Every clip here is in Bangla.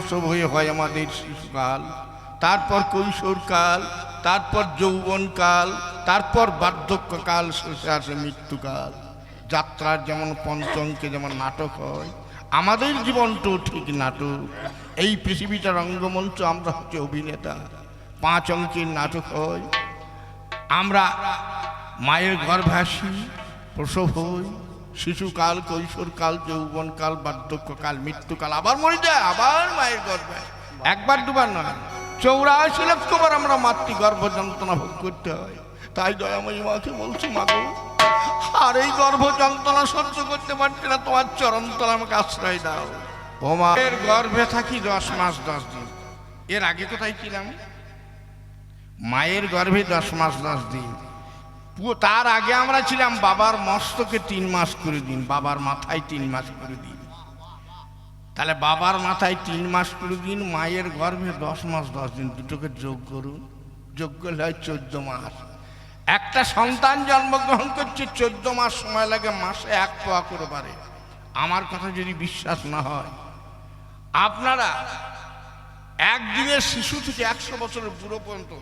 প্রসব হয়ে হয় আমাদের শিশুকাল, তারপর কৈশোরকাল, তারপর যৌবনকাল, তারপর বার্ধক্যকাল, শেষে আসে মৃত্যুকাল। যাত্রার যেমন পঞ্চঙ্কে যেমন নাটক হয়, আমাদের জীবনটাও ঠিক নাটক। এই পৃথিবীটা রঙ্গমঞ্চ, আমরা হচ্ছে অভিনেতা। 5 অঙ্কের নাটক হয়। আমরা মায়ের গর্ভে আসি, প্রসব হই, শিশুকাল, কৈশোরকাল, যৌবনকাল, বার্ধক্যকাল, মৃত্যুকাল, আবার মরে যায়, আবার মায়ের গর্ভে। একবার দুবার নয়, 84 লক্ষবার আমরা মাতৃগর্ভ যন্ত্রণা ভোগ করতে হয়। তাই দয়াময়ী মাকে বলছি, মাগো, আর এই গর্ভ যন্ত্রণা সহ্য করতে পারছি না, তোমার চরণতলা আমাকে আশ্রয় দাও। ও মায়ের গর্ভে থাকি 10 মাস 10 দিন। এর আগে কোথায় ছিলাম? মায়ের গর্ভে 10 মাস 10 দিন। তার আগে আমরা ছিলাম বাবার মস্তকে 3 মাস করে দিন, বাবার মাথায় 3 মাস করে দিন। তাহলে বাবার মাথায় 3 মাস করে দিন, মায়ের গর্ভে 10 মাস 10 দিন, দুটোকে যোগ করুন। যোগ করলে হয় 14 মাস। একটা সন্তান জন্মগ্রহণ করছে, 14 মাস সময় লাগে, মাসে 1 পোয়া করে পারে। আমার কথা যদি বিশ্বাস না হয়, আপনারা একদিনের শিশু থেকে 100 বছরের বুড়ো পর্যন্ত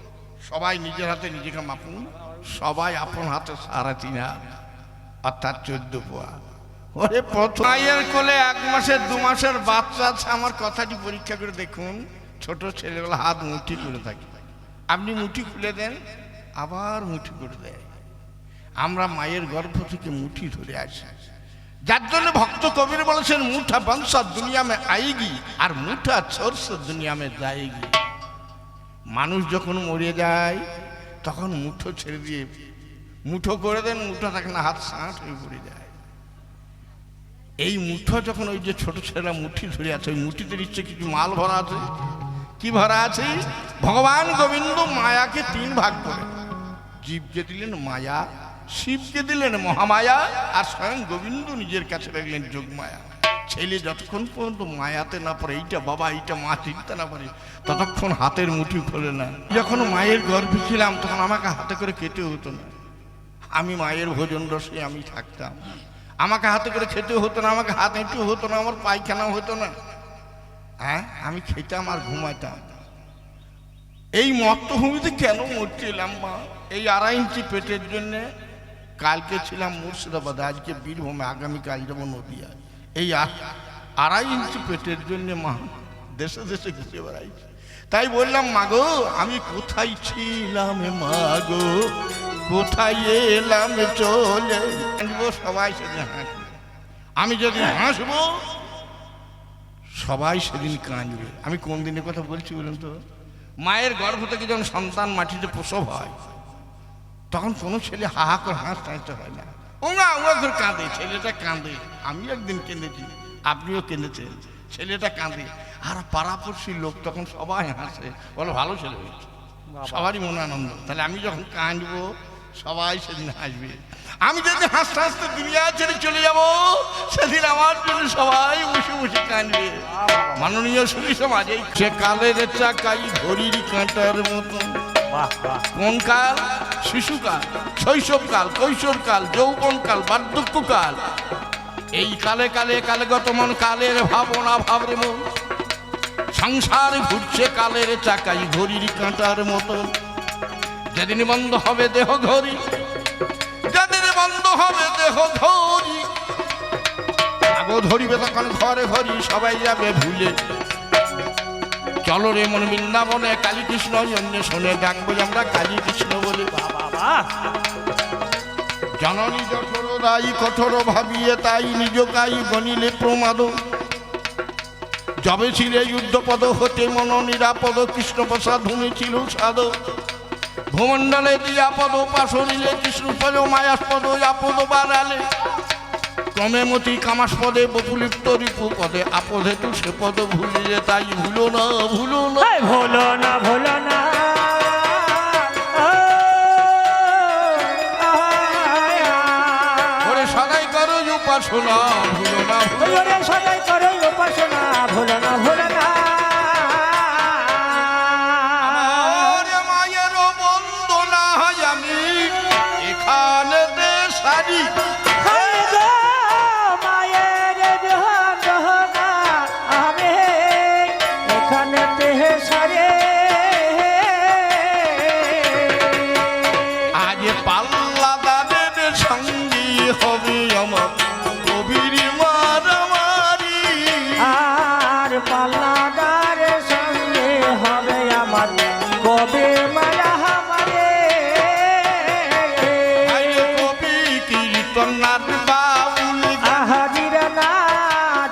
সবাই নিজের হাতে নিজেকে মাপুন। সবাই আপন হাতে 3.5 হাত, অর্থাৎ 14 পোয়া। ওরে প্রথম মায়ের কোলে 1 মাসের 2 মাসের বাচ্চা আছে, আমার কথাটি পরীক্ষা করে দেখুন। ছোট ছেলেগুলো হাত মুঠি করে থাকে, আপনি মুঠি খুলে দেন, আবার মুঠি করে দেয়। আমরা মায়ের গর্ভ থেকে মুঠি ধরে আসি, যার জন্য ভক্ত কবির বলেছেন, মুঠা বংশা দুনিয়া মে আয়েগি আর মুঠা ছোরস দুনিয়া মে যায়গি। মানুষ যখন মরে যায় তখন মুঠো ছেড়ে দিয়ে মুঠো করে দেন, মুঠো থাকে না, হাত সাঁট হয়ে পড়ে যায়। এই মুঠো যখন ওই যে ছোট ছেলেরা মুঠি ধরে আছে, ওই মুঠিতে নিশ্চয় কিছু মাল ভরা আছে। কি ভরা আছে? ভগবান গোবিন্দ মায়াকে 3 ভাগ করে, জীবকে দিলেন মায়া, শিবকে দিলেন মহামায়া, আর স্বয়ং গোবিন্দ নিজের কাছে রাখলেন যোগমায়া। ছেলে যতক্ষণ পর্যন্ত মায়াতে না পারে, এইটা বাবা এইটা মা চিনতে না পারে, ততক্ষণ হাতের মুঠি খোলে না। যখন মায়ের গর্ভে ছিলাম তখন আমাকে হাতে করে খেতে হতো না। আমি মায়ের ভোজন রসে আমি থাকতাম, আমাকে হাতে করে খেতে হতো না, আমাকে হাত হেঁটে হতো না, আমার পায়খানা হতো না। হ্যাঁ, আমি খেতাম আর ঘুমাইতাম। এই মর্তভূমিতে কেন মরছিলাম মা? এই 2.5 ইঞ্চি পেটের জন্যে। কালকে ছিলাম মুর্শিদাবাদে, আজকে বীরভূমে, আগামীকাল যাবো নদিয়া। এই 2.5 ইঞ্চি পেটের জন্যে মা দেশে দেশে ঘুরে বেড়াইছি। তাই বললাম, মাগো আমি কোথায় ছিলাম, মাগো কোথায় এলাম চলে। সবাই সেদিন হাসবে, আমি যদি হাসবো সবাই সেদিন কাঁদবে। আমি কোন দিনের কথা বলছি বলুন তো? মায়ের গর্ভ থেকে যখন সন্তান মাটিতে প্রসব হয়, তখন কোনো ছেলে হাহা করে হাসতে হয় না, ওঙা ওঙা করে কাঁদে, ছেলেটা কাঁদে। আমি একদিন কেঁদেছি, আপনিও কেঁদেছেন, ছেলেটা কাঁদে। আর পাড়াপড়শির লোক তখন সবাই হাসে, বলো ভালো ছেলে হয়েছে, সবারই মনে আনন্দ। তাহলে আমি যখন কাঁদবো সবাই সেদিন হাসবে। আমি যদি হাসতে হাসতে দুনিয়া ছেড়ে চলে যাব, সেদিন আমার জন্য সবাই বসে বসে কাঁদবে। মাননীয় সুধী সমাজ, এই সে কালের চাকাই ঘড়ির কাঁটার মতন। কোন কাল? শিশুকাল, শৈশবকাল, কৈশোরকাল, যৌবনকাল, বার্ধক্যকাল। এই কালে কালে কালগত মন, কালের ভাবনা ভাবরে মন। সংসার ঘুরছে কালের চাকাই ঘড়ির কাঁটার মতন। যেদিন বন্ধ হবে দেহ ঘড়ি, যেদিন বন্ধ হবে দেহ ঘড়ি, আগো ধরিবে তখন ঘরে ঘড়ি, সবাই যাবে ভুলে। চলো রে মন বৃন্দাবনে, কালী কৃষ্ণ জন্য শুনে ডাকবো আমরা কালী কৃষ্ণ বলে। জননী জঠর দায়ী কঠোর ভাবিয়ে, তাই নিজ কাই গণিলে প্রমাদ। যবে ছিলে যুদ্ধপদ হতে মন নিরাপদ, কৃষ্ণ প্রসাদ ধুনি ছিল সাদ। ভূমণ্ডলে দিয়া পদ পাশরিলে, কৃষ্ণ পদ মায়াস্পদ আপদ বাড়ালে। ক্রমে মতি কামাস্পদে বপুলিপ্ত রিপু পদে, আপদে তু সে পদ ভুলিলে, তাই ভুলো না ভুলো না ভুলো না ভুলো না। ওরে সদাই করো উপাসনা, ভুলো না ভুলো না, সদাই করো উপাসনা, ভুলো না ভুলো না। মায়ের বন্দনা আমি এখানে সারি, মায়ের এখানেতে সারে আজ পাল্লাদারের সঙ্গী হবে আমার কবির মারামারি আর পাল্লাদার সঙ্গে হবে আমার কবে মারা আমারে আজ কবি কীর্তনার বাউল আহা দিরা না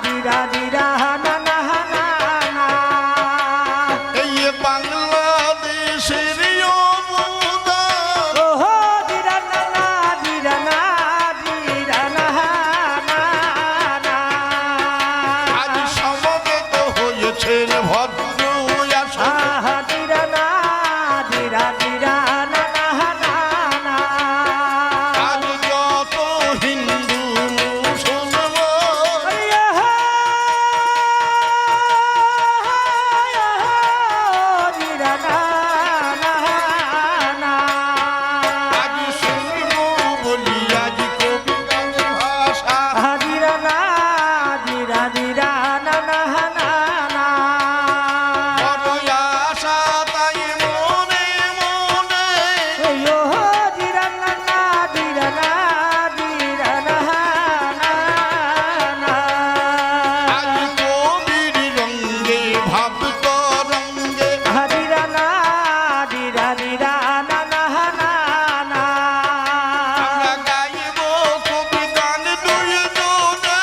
দিরা দিরা না না না না এই বাংলাদেশের অবদান ওহো দিরা না না দিরা না দিরা না না না আজ সমবেত হয়েছেন ভদ্র আশা আহা দিরা না দিরা দিরা না না না না আজ যত হিন্দু মুসলমান আজ শুনব বলি আজ কবি গানের ভাষা বড় আশা তাই মনে মনে আজ কবির রঙ্গে ভাবত রঙ্গে আমরা গাইব কবি গান দুইজনে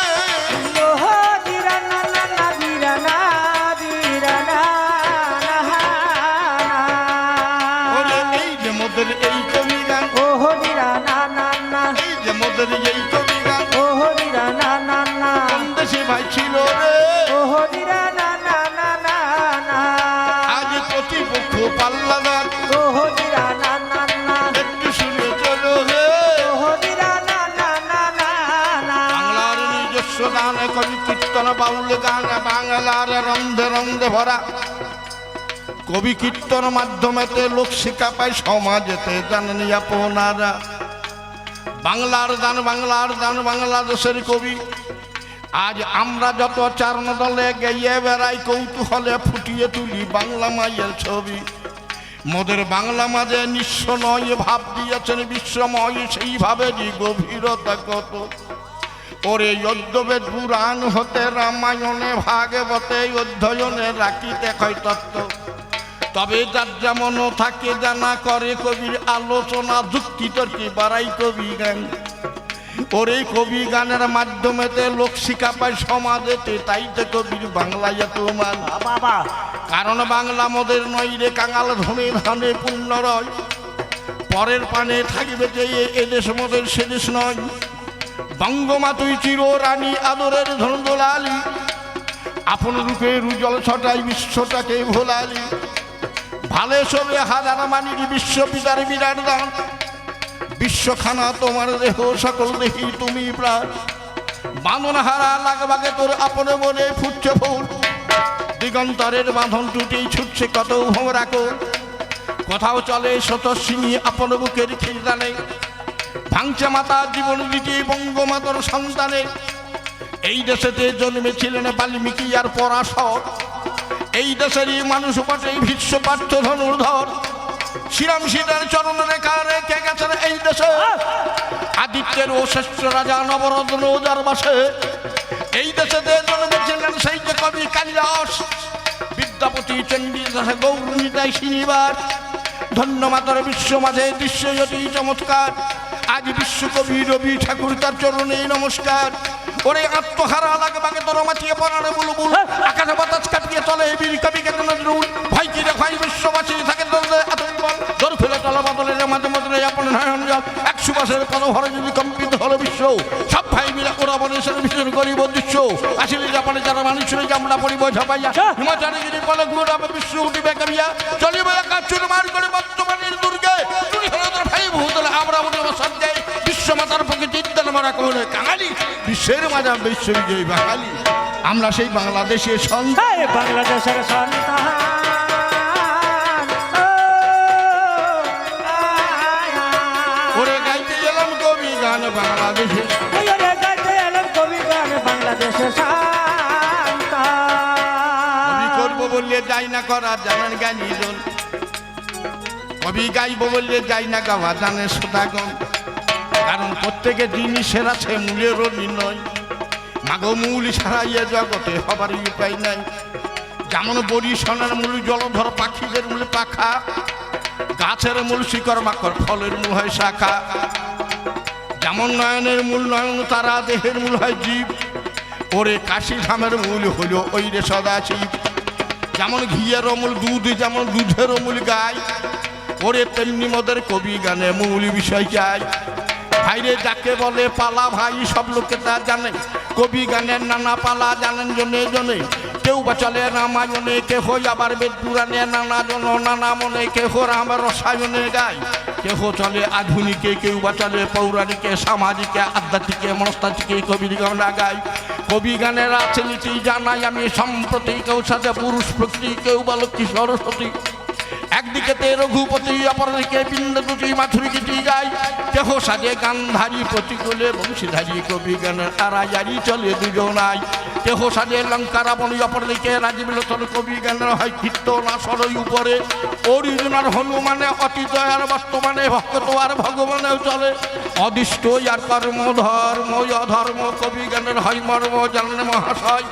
ওরে এই যে মোদের এই কবি গান এই যে মোদের এই কবি গান কোন দেশে ভাই ছিল রে আজ প্রতিপক্ষ পাল্লাদার একটু শুনে চলো হে বাংলার নিজস্ব গান কবি কীর্তন বাউল গান বাংলার রন্ধে রন্ধে ভরা কবি কীর্তন মাধ্যমেতে লোক শিক্ষা পায় সমাজেতে জানেন আপনারা বাংলার দান বাংলার দান বাংলাদেশের কবি আজ আমরা যত চারণ দলে গেয়ে বেড়াই কৌতূহলে ফুটিয়ে তুলি বাংলা মায়ের ছবি মোদের বাংলা মাঝে নিঃস্ব নয় ভাব দিয়েছেন বিশ্বময় সেইভাবেরই গভীরতা কত ওরে যজ্ঞবেদ পুরাণ হতে রামায়ণে ভাগবতে অধ্যয়নে রাখিতে হয় তত্ত্ব তবে যার যেমন থাকে জানা করে কবির আলোচনা যুক্তি তর্কি বাড়াই কবি গান ওরে কবি গানের মাধ্যমেতে লোক শিক্ষা পায় সমাজেতে তাইতে কবির বাংলায় এত মান বাবা কারণ বাংলা মোদের নয় রে কাঙাল ধনে ধানে পূর্ণ রয় পরের পানে থাকবে যে এদেশ মোদের সেদেশ নয় বঙ্গমাতুই চির রানী আদরের ধনদোলালি আপন রূপে রুজল ছটাই বিশ্বটাকে ভোলালি ভালে সবে হাজার মানিক বিশ্বপিতার বিরাট দান বিশ্বখানা তোমার দেহ সকল দেখি তুমি প্রাণ বাঁধন হারা লাগবাগে তোর আপন মনে ফুটছে ফুল দিগন্তরের বাঁধন টুটি ছুটছে কত ভোমরা কোল কোথাও চলে শতসিনী আপন বুকের খিদানে ভাঙছে মাতা জীবন দিতে বঙ্গমাতার সন্তানে এই দেশেতে জন্মেছিলেন বাল্মীকি আর পরাশর এই দেশেরই মানুষ বটে ভীষ্ম পার্থ ধনুর্ধর শ্রীরাম সীতার চরণ রেখা রেখে গেছেন এই দেশে আদিত্যের ও শ্রেষ্ঠ রাজা নবরত্ন ওজার বাসে এই দেশেতে জন্মেছিলেন সেই যে কবি কালিদাস বিদ্যাপতি চণ্ডীদাস গৌরীদাস শ্রীনিবাস ধন্য মাতার বিশ্ব মাঝে দৃশ্য অতি চমৎকার আজ বিশ্বকবি রবি ঠাকুর তার চরণে নমস্কার ওরে আত্মহারা লাগে বাগে তোর মাছিয়ে পড়ারে বুলবুল আকাশে বাতাস কাটিয়ে চলে বীর কবি কেন নজরুল ভাই কি দেখাই বিশ্ববাসী থাকে এতই বল দর ফেলে তলা বদলের মাঝে মাঝে আপন নয়ন জল 100 বছরের কত ভরে যদি কম্পিত হলো বিশ্ব সব ভাই মিলে ওরা বনেশের ভীষণ গরিব দৃশ্য আসলে জাপানে যারা মানুষ ছিল আমরা পরিব ঝাপাইয়া হিমাচলে যদি বলে গুড়াবে বিশ্ব উঠিবে কামিয়া চলিবে একা চুরমার করে বর্তমানের দুর্গে তুমি হলো তোর ভাই ভূতলে আমরা উঠব সজ্জায় বিশ্বমাতার পক্ষে চিন্তান মারা কহলে কাঙালি বিশ্বের মাঝে বিশ্ববিজয়ী বাঙালি আমরা সেই বাংলাদেশের সন্তান বাংলাদেশের সন্তান ওরে গাইতে গেলাম কবি গান বাংলাদেশে গাইতে এলাম কবি গান বাংলাদেশের সন্তান কবি করবো বললে যাই না করা জানেন জ্ঞানীজন, কবি গাইব বললে যাই না গাওয়া জানে শ্রোতাগণ। কারণ প্রত্যেকের জিনিসের আছে মূলেরও নির্ণয়, মাগো মূল ছাড়াইয়ে জগতে হবারই উপায় নাই। যেমন বড়ি সোনার মূল জলধর পাখিদের মূল পাখা, গাছের মূল শিকড় মাকড় ফলের মূল হয় শাখা। যেমন নয়নের মূল নয়ন তারা, দেহের মূল হয় জীব, ওরে কাশি ধামের মূল হইল ওই রে সদাশিব। যেমন ঘিয়ের মূল দুধ, যেমন দুধের মূল গায়, ওরে তেমনি মদের কবি গানে মূল বিষয় চাই। ভাইরে যাকে বলে পালা ভাই সব লোকে তা জানে, কবি গানের নানা পালা জানেন জনে জনে। কেউ বা চলে রামায়ণে, কেহ আবার বেদ পুরাণে, নানা জন নানা মনে, কেহ রাম রসায়নে গায়। কেহ চলে আধুনিকে, কেউ বা চলে পৌরাণিকে, সামাজিকে, আধ্যাত্মিকে, মনস্তাত্ত্বিকে কবির গান গায়। কবি গানের আছে নীতি জানাই আমি সম্প্রতি, কেউ সাথে পুরুষ প্রকৃতি, কেউ বা লক্ষ্মী সরস্বতী। একদিকে তে রঘুপতি, অপরদিকে বিন্দুটি মাথুরী গীতি গায়। কেহ সাজে গান্ধারী প্রতিকূলে বংশীধারী, কবি গানের আড়াইয়ারি চলে দুজনাই। কেহ সাজে লঙ্কা রাবণী, অপরদিকে রাজীব লোচন, কবি গানের হয় কীর্তন আসরই উপরে। অরিজনার হনুমানে অতীত আর বর্তমানে, ভক্ত আর ভগবানেও চলে। অদিষ্ট আর কর্ম ধর্ম অধর্ম, কবি গানের হয় মর্ম জানেন মহাশয়।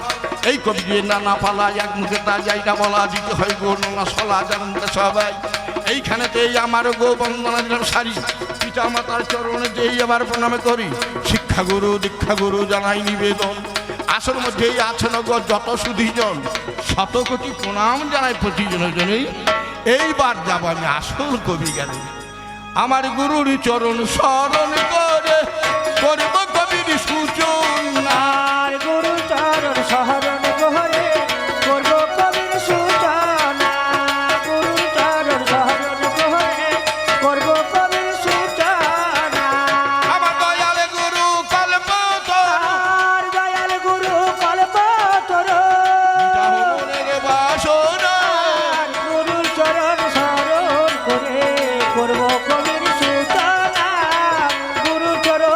এই কবি দিয়ে নানা পালা এক মুখে তা যাইটা বলা, দিতে হয় গো নানা সলা জানেন সবাই। এইখানেতেই আমার গো বন্দনা সারি, পিতা মাতার চরণে যেই আবার প্রণামে করি। শিক্ষাগুরু দীক্ষাগুরু জানাই নিবেদন, আসর মধ্যেই আছেন গো যত সুধীজন, শত কোটি প্রণাম জানাই প্রতিজনের জন্যই। এইবার যাব আমি আসল কবি গানে, আমার গুরুর চরণ স্মরণ করে করব কবির সূচনা। আর গুরু চরণ শরণ গহরে করব কবির সূচনা, গুরু চরণ শরণ গহরে করব কবির সূচনা। আমার দয়াল গুরু কল্পতরু, আর দয়াল গুরু কল্পতরু, মনের বাসনা। আর গুরু চরণ শরণ করে করব কবির সূচনা, গুরু চরণ।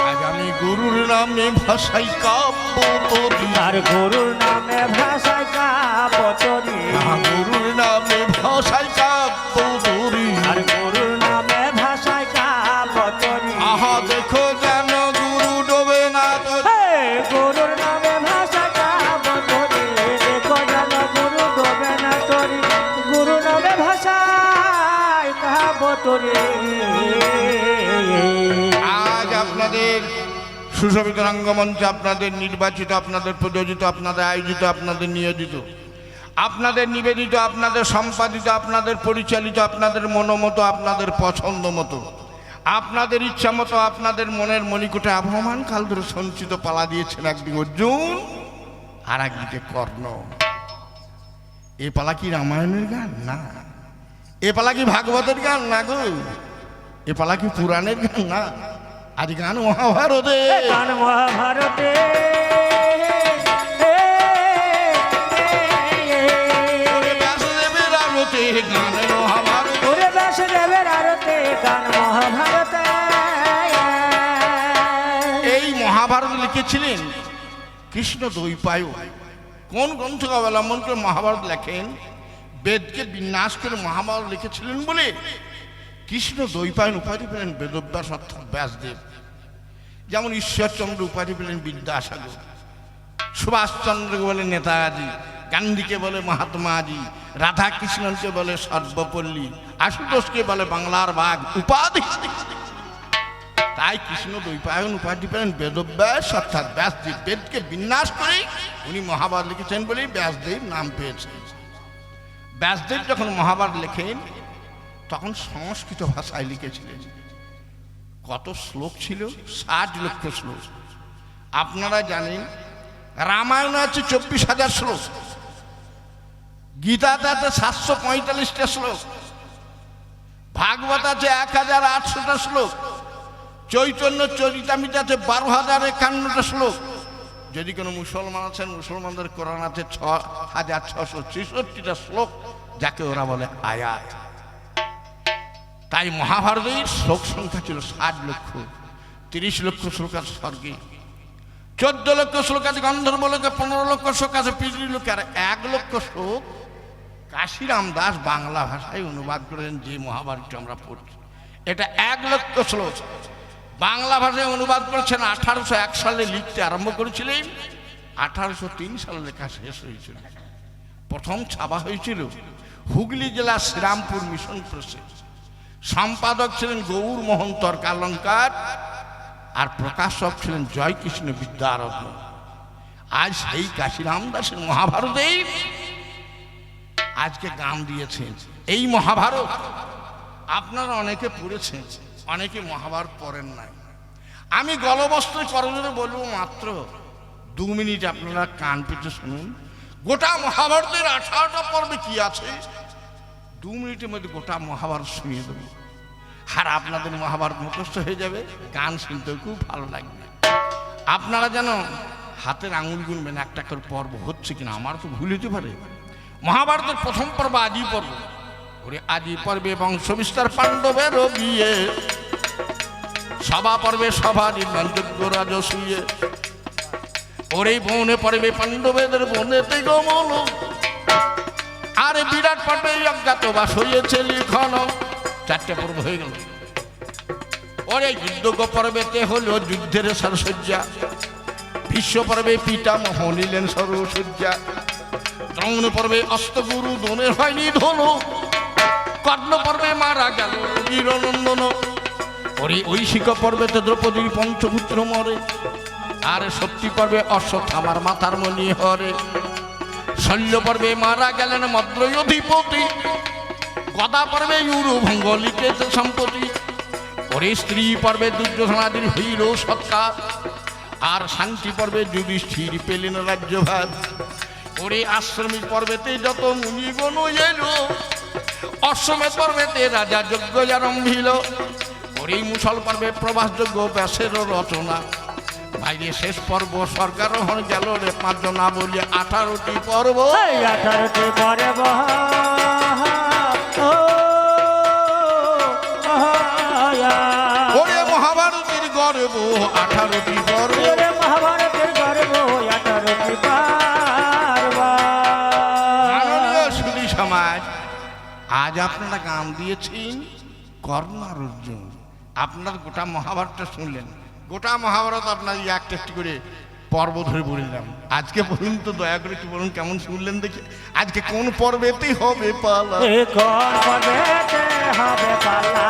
আজ আমি গুরুর নামে ভাষাই কাব্য তরি, আর গুরুর নামে ভাষায় কাবতরি, গুরুর নামে ভাষাই কাব্য তরি। আর গুরুর নামে ভাষায় কাবতরি। আহা দেখো যেন গুরু ডোবে না তরি। হে গুরুর নামে ভাষায় কাবতরি, দেখো যেন গুরু ডোবে না তরি, গুরু নামে ভাষায় কাবতরি। আজ আপনাদের সুশোভিত রঙ্গমঞ্চে আপনাদের নির্বাচিত, আপনাদের প্রযোজিত, আপনাদের আয়োজিত, আপনাদের নিয়োজিত, আপনাদের নিবেদিত, আপনাদের সম্পাদিত, আপনাদের পরিচালিত, আপনাদের মনোমতো, আপনাদের পছন্দ মতো, আপনাদের ইচ্ছা মতো, আপনাদের মনের মণিকোটে আবহমান কাল ধরে সঞ্চিত পালা দিয়েছেন একদিকে অর্জুন আর একদিকে কর্ণ। এ পালা কি রামায়ণের গান? না। এ পালা কি ভাগবতের গান? না গো। এ পালা কি পুরাণের গান? না। আজ গান মহাভারতে। গান মহাভারতে, ওরে ব্যাসদেবের আরতে গান মহাভারত। ওরে ব্যাসদেবের আরতে গান মহাভারতে। এই মহাভারত লিখেছিলেন কৃষ্ণ দ্বৈপায়ন। কোন গ্রন্থকে অবলম্বন করে মহাভারত লেখেন? বেদকে বিন্যাস করে মহাভারত লিখেছিলেন বলে কৃষ্ণ দ্বৈপায়ন উপাধি পেলেন বেদব্যাস অর্থাৎ ব্যাসদেব। যেমন ঈশ্বরচন্দ্র উপাধি পেলেন বিদ্যাসাগর, সুভাষচন্দ্রকে বলে নেতাজি, গান্ধীকে বলে মহাত্মাজি, রাধা কৃষ্ণনকে বলে সর্বপল্লী, আশুতোষকে বলে বাংলার বাঘ উপাধি। তাই কৃষ্ণ দ্বৈপায়ন উপাধি পেলেন বেদব্যাস অর্থাৎ ব্যাসদেব। বেদকে বিন্যাস করে উনি মহাভারত লিখেছেন বলেই ব্যাসদেব নাম পেয়েছেন। ব্যাসদেব যখন মহাভারত লেখেন তখন সংস্কৃত ভাষায় লিখেছিলেন। কত শ্লোক ছিল? 60 লক্ষ শ্লোক। আপনারা জানেন রামায়ণ আছে 24,000 শ্লোক, গীতাতে আছে 745টা শ্লোক, ভাগবত আছে 1800টা শ্লোক, চৈতন্য চরিতামৃত আছে 12,051টা শ্লোক। যদি কোনো মুসলমান আছেন, মুসলমানদের কোরআন আছে 6,663টা শ্লোক, যাকে ওরা বলে আয়াত। তাই মহাভারতের শ্লোক সংখ্যা ছিল 60 লক্ষ। 30 লক্ষ শ্লোক আর স্বর্গে, 14 লক্ষ শ্লোক আছে গন্ধর্ব লোকে, 15 লক্ষ শ্লোক আছে পিতৃ লোকে, আর 1 লক্ষ শ্লোক কাশিরাম দাস বাংলা ভাষায় অনুবাদ করেছেন যে মহাভারতটা আমরা পড়ছি। এটা 1 লক্ষ শ্লোক বাংলা ভাষায় অনুবাদ করেছেন। 1801 সালে লিখতে আরম্ভ করেছিলেন, 1803 সালে লেখা শেষ হয়েছিল। প্রথম ছাপা হয়েছিল হুগলি জেলা শ্রীরামপুর মিশন প্রেসে। সম্পাদক ছিলেন গৌর মোহন তর্কালঙ্কার, আর প্রকাশক ছিলেন জয়কৃষ্ণ বিদ্যারত্ন। আজ সেই কাশিরাম দাসের মহাভারতেই আজকে গান দিয়েছেন। এই মহাভারত আপনারা অনেকে পড়েছেন, অনেকে মহাভারত পড়েন নাই। আমি গলবস্ত্র করজোরে বলবো মাত্র 2 মিনিট, আপনারা কান পেতে শুনুন। গোটা মহাভারতের 18টা পর্বে কি আছে 2 মিনিটের মধ্যে গোটা মহাভারত শুনিয়ে দেবো। আর আপনাদের মহাভারত মুখস্থ হয়ে যাবে, গান শুনতে খুব ভালো লাগবে। আপনারা যেন হাতের আঙুল গুনবেন একটা করে পর্ব হচ্ছে কিনা, আমার তো ভুল হতে পারে। মহাভারতের প্রথম পর্ব আদি পর্ব। ওরে আদি পর্বে বংশ বিস্তার পাণ্ডবের বিয়ে, সভা পর্বে সভা নির্মাণ যোগ্য রাজসূয়ে। ওরে বনে পর্বে পাণ্ডবেদের বনেতে গমন, আর বিরাট পর্বে অজ্ঞাতবাস হয়েছে লিখন। 4টে পর্ব হয়ে গেল। ওরে যুদ্ধ পর্বেতে হলো যুদ্ধের সারসজ্জা, বিশ্ব পর্বে পিতামহ নিলেন সরসজ্জা। দ্রোণ পর্বে অস্তগুরু দোনের হয়নি ধন, কর্ণ পর্বে মারা গেল বীরনন্দন। ওরে ঐশিক পর্বেতে দ্রৌপদীর পঞ্চপুত্র মরে, আর সত্যি পর্বে অশ্বত্থামার মাথার মণি হরে। শল্য পর্বে মারা গেলেন মদ্রয় অধিপতি, গদা পর্বে ইউরভঙ্গ লিখেছে সম্পত্তি। ওরে স্ত্রী পর্বে দুর্যোধনাদির হইল সৎকার, আর শান্তি পর্বে যুধিষ্ঠির পেলেন রাজ্যভার। ওরে আশ্রমিক পর্বেতে যত মুনিগণ এলো, অশ্বমেধ পর্বেতে রাজা যজ্ঞ আরম্ভিল। ওরে মুসল পর্বে প্রবাসযোগ্য ব্যাসের রচনা, বাইরে শেষ পর্ব স্বর্গারোহণ গেল রে 5 জনা বলে 18টি পর্ব। 18টি পর্ব ওরে মহাভারতের গর্ব 18টি পর্ব। ওরে মহাভারতের গর্ব 18টি পর্ব। মাননীয় সুধী সমাজ, আজ আপনারা গান দিয়েছেন কর্ণ আর অর্জুন। আপনার গোটা মহাভারতটা শুনলেন, গোটা মহাভারত আপনার একটা একটি করে পর্ব ধরে বললাম। আজকে বলুন তো দয়া করে কি বলুন, কেমন শুনলেন দেখি। আজকে কোন পর্বেতেই হবে পালা, কোন পর্বেতে হবে পালা,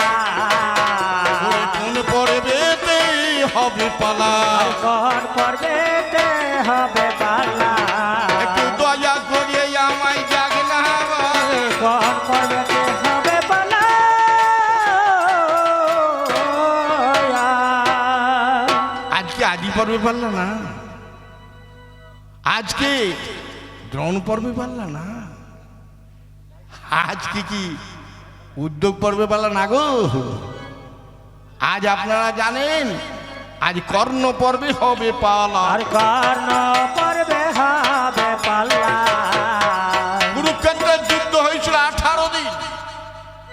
কোন পর্বেতেই হবে পালা, কোন পর্বেতে হবে পালা। একটু দয়া করে আমায় জাগ না বলে, কোন পর্বেতে হবে পালা। আজকে আদি পর্বে পারলা না, আজকে দ্রোণ পর্বে পারলা না, আজকে কি উদ্যোগ পর্বে পারলা না গো। আজ আপনারা জানেন আজ কর্ণ পর্বে হবে পালা। আর কর্ণ পর্বে হবে পালা। কুরুক্ষেত্রের যুদ্ধ হয়েছিল 18 দিন।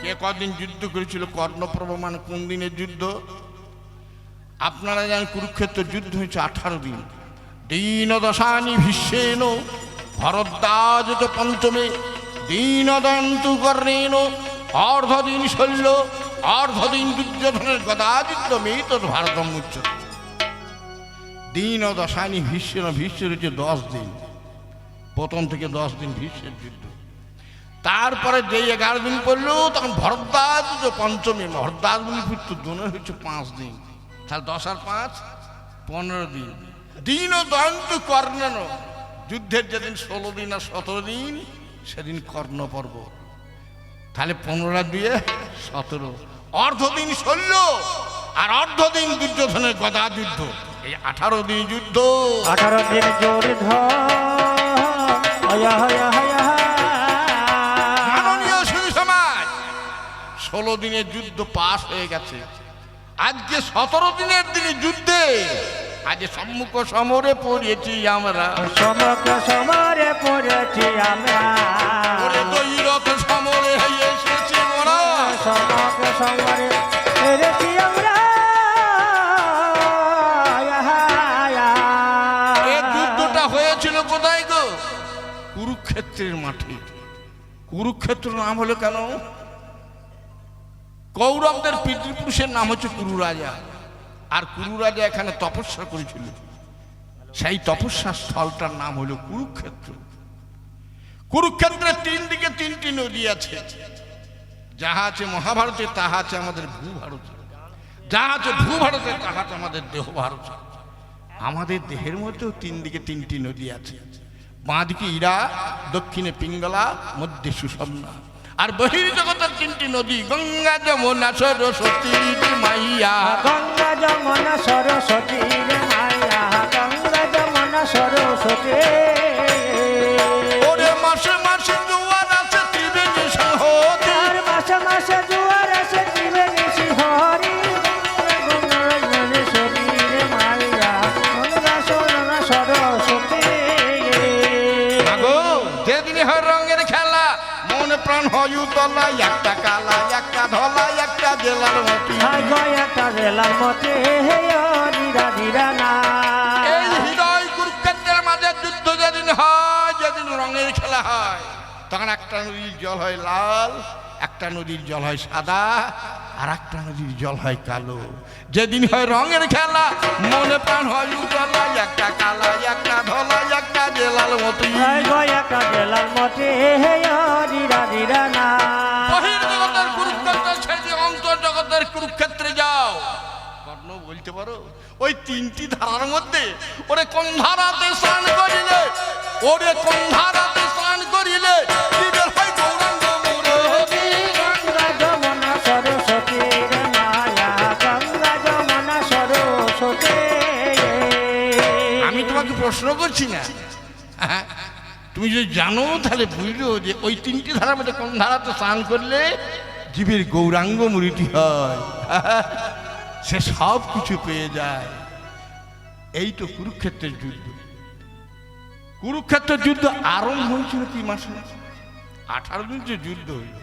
কে কদিন যুদ্ধ করেছিল? কর্ণ পর্ব মানে কোন দিনের যুদ্ধ আপনারা জানেন? কুরুক্ষেত্রের যুদ্ধ হয়েছে 18 দিন। দীন দশানি ভীষ্মেন ভরদ্বাজ তো পঞ্চমে, দীন দন্তু কর্ণেন অর্ধদিন শল্য, অর্ধদিন দুর্যোধনের গদাযুদ্ধ মেত ভারতম উচ্চতে। দীন দশানি ভীষ্মেন, ভীষ্মের হচ্ছে 10 দিন, প্রথম থেকে 10 দিন ভীষ্মের যুদ্ধ। তারপরে যেই 11 দিন পড়লো তখন ভরদ্বাজ পঞ্চমী, ভরদ্বাজ পুত্র দোনের হচ্ছে 5 দিন, তাহলে 10 আর 5 15 দিন। দীন দন্ত কর্ণেন, যুদ্ধের যেদিন 16 দিন আর 17 দিন সেদিন কর্ণ পর্ব, তাহলে 15 আর 2 17, অর্ধদিন শল্য আর অর্ধদিন দুর্যোধনের গদা যুদ্ধ। এই 18 দিন যুদ্ধ, 18 দিন যুদ্ধ। মাননীয় সুধী সমাজ, 16 দিনের যুদ্ধ পাস হয়ে গেছে। আজকে 17 দিনের দিনে যুদ্ধে আজ সম্মুখ সমরে পড়েছি আমরা, সমগ্র সমরে পড়েছি আমরা, ওরে দৈরথ সমরে এসেছি মোরা, সমগ্র সমরে পড়েছি আমরা। কুরুক্ষেত্রের মাঠে। কুরুক্ষেত্র নাম হলো কেন? কৌরবদের পিতৃপুরুষের নাম হচ্ছে কুরু রাজা, আর কুরু রাজা এখানে তপস্যা করেছিল। সেই তপস্যা স্থলটার নাম হলো কুরুক্ষেত্র। কুরুক্ষেত্রের তিন দিকে তিনটি নদী আছে। যাহা আছে মহাভারতে তাহা আছে আমাদের ভূভারতে, যাহা আছে ভূভারতে তাহা আছে আমাদের দেহ ভারতে। আমাদের দেহের মধ্যেও তিন দিকে তিনটি নদী আছে। বাঁ দিকে ইরা, দক্ষিণে পিঙ্গলা, মধ্যে সুষমনা। আর বহির্জগতের তিনটি নদী গঙ্গা যমুনা সরস্বতী মাইয়া। গঙ্গা যমুনা সরস্বতী মাইয়া, গঙ্গা যমুনা সরস্বতী। ওরে মাসে মাসে জোয়ার আছে ত্রিবেণী সহজে, আর মাসে মাসে জোয়ার আছে ত্রিবেণী শিহরি। গঙ্গা যমুনেশ্বরী মাইয়া, গঙ্গা যমুনা সরস্বতী। আগো যেদিন হয় রঙের খেলা, মনে প্রাণ হয় উতলা, একটা কালা একটা ধলা একটা জেলার মতি। একটা জেলার মতে ধীরা ধীরা না। এই হৃদয় কুরুক্ষেত্রের মাঝে যুদ্ধ যেদিন হয়, যেদিন রঙের খেলা হয়, তখন একটা নদীর জল হয় লাল, একটা নদীর জল হয় সাদা, আর একটা নদীর জল হয় কালো। যেদিন হয় রঙের খেলা, মনে প্রাণ হয় উতলা, একটা কালা একটা ধলা একটা জেলার মতি। একটা জেলার মতে ধীরা ধীরা না। বহির্জগতের কুরুক্ষেত্র ছেড়ে অন্তর্জগতের কুরুক্ষেত্রে যাও। কর্ণ বলতে পারো ওই তিনটি ধারার মধ্যে ওরে কোন ধারাতে স্নান করিলে, ওরে কোন ধারাতে স্নান করিলে জীবের হয় গৌরাঙ্গ মুরলী। গঙ্গা যমুনা সরস্বতী মায়া, গঙ্গা যমুনা সরস্বতী। আমি তোমাকে প্রশ্ন করছি না, হ্যাঁ, তুমি যদি জানো তাহলে বুঝলো যে ওই তিনটি ধারার মধ্যে কোন ধারাতে স্নান করলে জীবের গৌরাঙ্গ মুরিটি হয়, সে সব কিছু পেয়ে যায়। এই তো কুরুক্ষেত্রের যুদ্ধ। কুরুক্ষেত্রের যুদ্ধ আরম্ভ হয়েছিল কি মাসে? 18 দিন যে যুদ্ধ হইল।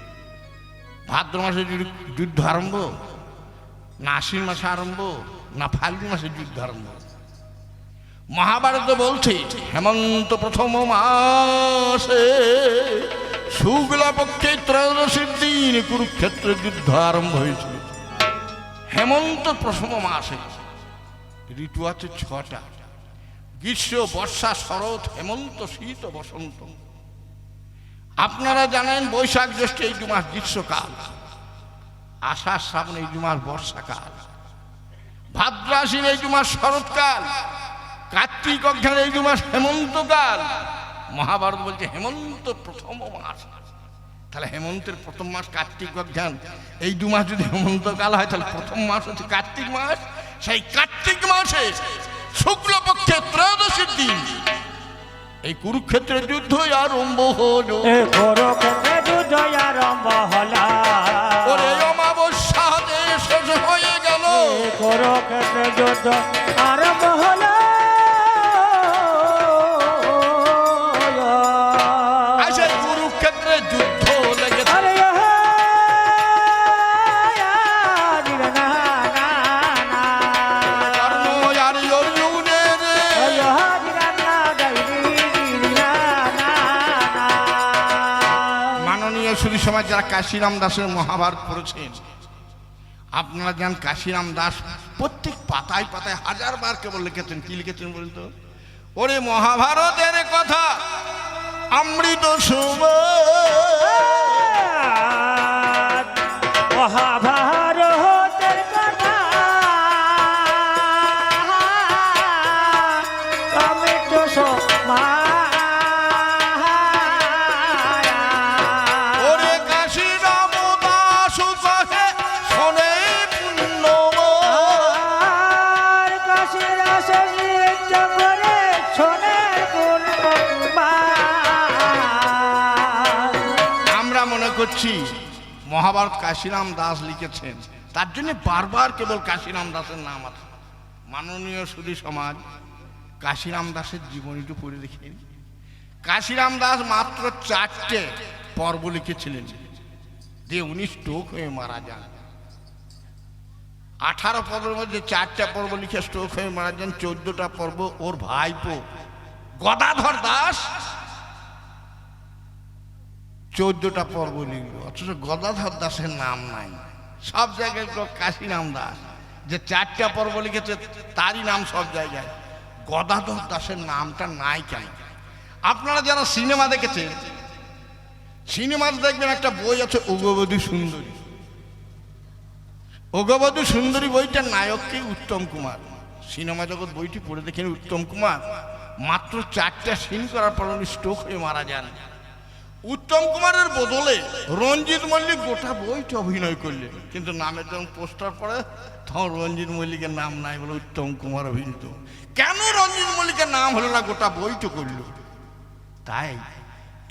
ভাদ্র মাসে যুদ্ধ আরম্ভ, না আশ্বিন মাসে আরম্ভ, না ফাল্গুন মাসে যুদ্ধ আরম্ভ। মহাভারত বলছে হেমন্ত প্রথম মাসে শুক্লা পক্ষে ত্রয়োদশীর দিন কুরুক্ষেত্রের যুদ্ধ আরম্ভ হয়েছিল। হেমন্ত প্রথম মাসে ঋতু আছে 6টা: গ্রীষ্ম, বর্ষা, শরৎ, হেমন্ত, শীত, বসন্ত। আপনারা জানেন বৈশাখ জ্যৈষ্ঠ এই 2 মাস গ্রীষ্মকাল, আষাঢ় শ্রাবণ এই 2 মাস বর্ষাকাল, ভাদ্র আশ্বিন এই 2 মাস শরৎকাল, কার্তিক অঘ্রাণ এই 2 মাস হেমন্তকাল। মহাভারত বলছে হেমন্ত প্রথম মাস। তাহলে হেমন্তের প্রথম মাস কার্তিক অঘ্রাণ, এই 2 মাস যদি হেমন্তকাল হয় তাহলে প্রথম মাস হচ্ছে কার্তিক মাস। সেই কার্তিক মাসে শুক্লপক্ষে ত্রয়োদশীর দিন এই কুরুক্ষেত্রের যুদ্ধ আরম্ভ হলো। কুরুক্ষেত্রের যুদ্ধ আরম্ভ হলো। ওরে অমাবস্যাতে শেষ হয়ে গেল। কুরুক্ষেত্রের যুদ্ধ আরম্ভ হলো। আচ্ছা, কুরুক্ষেত্রের যুদ্ধ লেগেছে। আরে কর্ণ আর অর্জুনের মাননীয় সুধী সমাজ যারা কাশিরাম দাসের মহাভারত পড়েছেন, আপনারা জান কাশিরাম দাস প্রত্যেক পাতায় পাতায় 1000 বার কেবল লিখেছেন। কি লিখেছেন বলতো? ওরে মহাভারতের কথা অমৃত মহাভারতের কথা অমৃত ওরে কাশিরাম দাস কহে শোনে পুণ্য আমরা মনে করছি মহাভারত কাশিরাম দাস লিখেছেন, তার জন্য বারবার কেবল কাশিরাম দাসের নাম আছে। মাননীয় সুধী সমাজ, কাশিরাম দাসের জীবনীটি পড়ে দেখেন। কাশিরাম দাস মাত্র 4টে পর্ব লিখেছিলেন, দিয়ে উনি স্ট্রোক হয়ে মারা যান। 18 পর্বের মধ্যে 4টা পর্ব লিখে স্ট্রোক হয়ে মারা যান। 14টা পর্ব ওর ভাইপো গদাধর দাস 14টা পর্ব লিখলো, অথচ গদাধর দাসের নাম নাই। সব জায়গায় কাশিরাম দাস, যে 4টা পর্ব লিখেছে তারই নাম সব জায়গায়, গদাধর দাসের নামটা নাই কেন? আপনারা যারা সিনেমা দেখেছেন, সিনেমাতে দেখবেন একটা বই আছে অগবধূ সুন্দরী। অগবধূ সুন্দরী বইটার নায়ককে উত্তম কুমার। সিনেমা জগৎ বইটি পড়ে দেখেন, উত্তম কুমার মাত্র 4টা সিন করার পর উনি স্ট্রোক হয়ে মারা যান। উত্তম কুমারের বদলে রঞ্জিত মল্লিক গোটা বইটা অভিনয় করলেন, কিন্তু নামের যখন পোস্টার পড়ে তখন রঞ্জিত মল্লিকের নাম নাই, বলে উত্তম কুমার অভিনীত। কেন রঞ্জিত মল্লিকের নাম হলো না, গোটা বইটা করল? তাই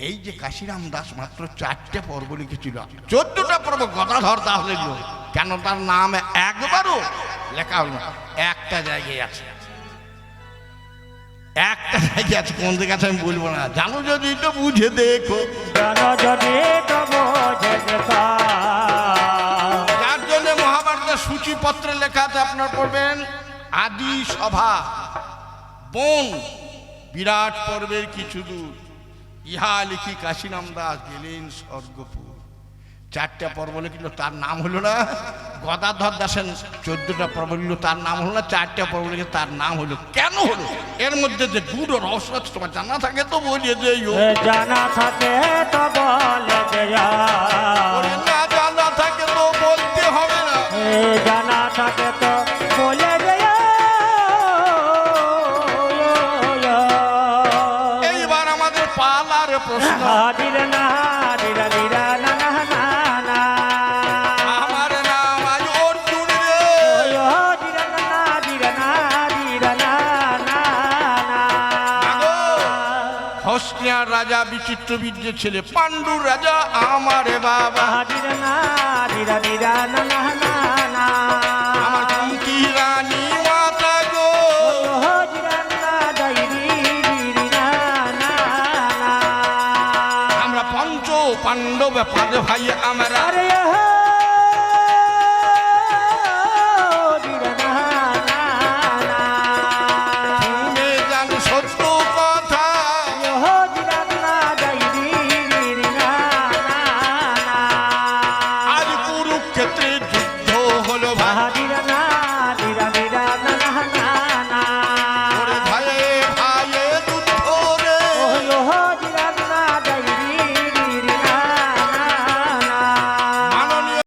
এই যে কাশিরাম দাস মাত্র 4টে পর্ব লিখেছিল, 14টা পর্ব গদাধর দাস লিখল, কেন তার নাম একবারও লেখা হল না? একটা জায়গায় আছে, একটা জায়গায় আছে, কোন দিকে আছে আমি বলবো না, জানো যদি তো বুঝে দেখো, জানো যদি তো বুঝে দেখো। যার জন্য মহাভারতের সূচিপত্রে লেখা আছে, আপনার পড়বেন আদি সভা বন বিরাট পর্বের কিছু দূর, ইহা লিখি কাশিরাম দাস গেলেন স্বর্গপুর। 4টা পর্ব লিখল, তার নাম হলো না। গদাধর দাসের 14টা পর্ব লিখল, তার নাম হলো না। 4টা পর্ব লিখে তার নাম হলো, কেন হলো? এর মধ্যে যে গূঢ় রহস্য আছে, তোমার জানা থাকে তো বলিয়ে যে, জানা থাকে তো বলে যে, না জানা থাকে তো বলতে হবে না। জানা থাকে তো বলে যে। এইবার আমাদের পালার প্রশ্ন, দিরা না দিরা দিরা না না না না, আমার নাম আজ অর্জুন রে। দিরা না দিরা না দিরা না না না। হস্তিয়ার রাজা বিচিত্রবীর্য ছেলে, পাণ্ডুর রাজা আমার বাবা, দিরা না দিরা দিরা না না না না। আমার কুন্তি রানী মাতা গো, দিরা না দাইরি দিরা না না। আমরা পঞ্চ পাণ্ডব পাঁচ ভাই আমরা, আরে